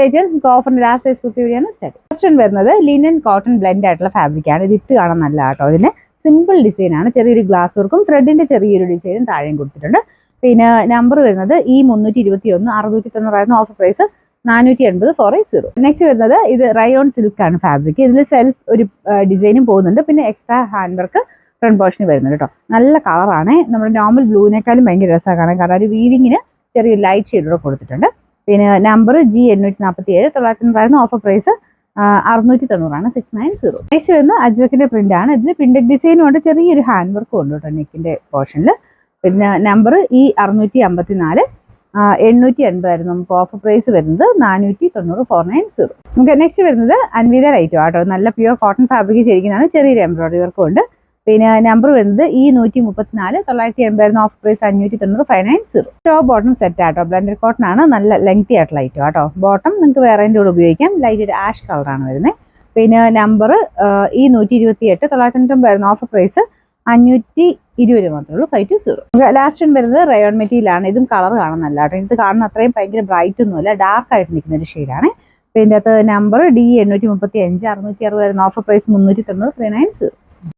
നമുക്ക് ഓഫറിന്റെ last size video ആണ് start. First വരുന്നത് ലിനൻ കോട്ടൺ ബ്ലെൻഡ് ആയിട്ടുള്ള ഫാബ്രിക് ആണ്. ഇത് ഇട്ട് കാണാൻ നല്ല കേട്ടോ. ഇതിന് സിമ്പിൾ ഡിസൈൻ ആണ്. ചെറിയൊരു ഗ്ലാസ് വർക്കും ത്രെഡിന്റെ ചെറിയൊരു ഡിസൈനും താഴെയും കൊടുത്തിട്ടുണ്ട്. പിന്നെ നമ്പർ വരുന്നത് E321 690 ഓഫർ പ്രൈസ് 480 480. നെക്സ്റ്റ് വരുന്നത് ഇത് റയോൺ സിൽക്ക് ആണ് ഫാബ്രിക്. ഇതിൽ സെൽഫ് ഒരു ഡിസൈനും പോകുന്നുണ്ട്. പിന്നെ എക്സ്ട്രാ ഹാൻഡ് വർക്ക് ഫ്രണ്ട് പോർഷന് വരുന്നുണ്ട് കേട്ടോ. നല്ല കളറാണ്. നമ്മുടെ നോർമൽ ബ്ലൂവിനേക്കാളും ഭയങ്കര രസമാണ് കാണാൻ. കാരണം ഒരു വീവിങ്ങിന് ചെറിയ ലൈറ്റ് ഷെയ്ഡോടെ കൊടുത്തിട്ടുണ്ട്. പിന്നെ number G847 990 offer price 690 690. Next വരുന്ന അജ്രക്കിന്റെ പ്രിന്റ് ആണ്. ഇതിൽ പ്രിന്റഡ് ഡിസൈനും ഉണ്ട്, ചെറിയൊരു ഹാൻഡ് വർക്കും ഉണ്ട് കേട്ടോ നെക്കിന്റെ പോർഷനിൽ. പിന്നെ നമ്പർ E654 880 നമുക്ക് ഓഫർ പ്രൈസ് വരുന്നത് 490 490. നമുക്ക് നെക്സ്റ്റ് വരുന്നത് അൻവിത ലൈറ്റോ ആട്ടോ. നല്ല പ്യൂർ കോട്ടൺ ഫാബ്രിക് ചെയ്തിരിക്കുന്നതാണ്. ചെറിയൊരു എംബ്രോയിഡറി വർക്കും ഉണ്ട്. പിന്നെ നമ്പർ വരുന്നത് E134 980 off price 590 590. Top bottom set ആട്ടോ. ബ്ലെൻഡഡ് കോട്ടൺ ആണ്. നല്ല ലെങ്തി ആയിട്ടുള്ള ലൈറ്റോ ആട്ടോ. ബോട്ടം നിങ്ങൾക്ക് വേറെ കൂടെ ഉപയോഗിക്കാം. ലൈറ്റ് ഒരു ആഷ് കളറാണ് വരുന്നത്. പിന്നെ നമ്പർ E128 990 ഓഫർ പ്രൈസ് 520 മാത്രമേ ഉള്ളൂ 520. ലാസ്റ്റ് വരുന്നത് റയോൺ മെറ്റീരിയൽ ആണ്. ഇതും കളർ കാണാൻ നല്ല കേട്ടോ. ഇത് കാണുന്ന അത്രയും ഭയങ്കര ബ്രൈറ്റ് ഒന്നുമല്ല, ഡാർക്ക് ആയിട്ട് നിൽക്കുന്ന ഒരു ഷെയ്ഡാണ്. പിന്നെ അകത്ത് നമ്പർ D835 660 ഓഫർ പ്രൈസ് 390 390.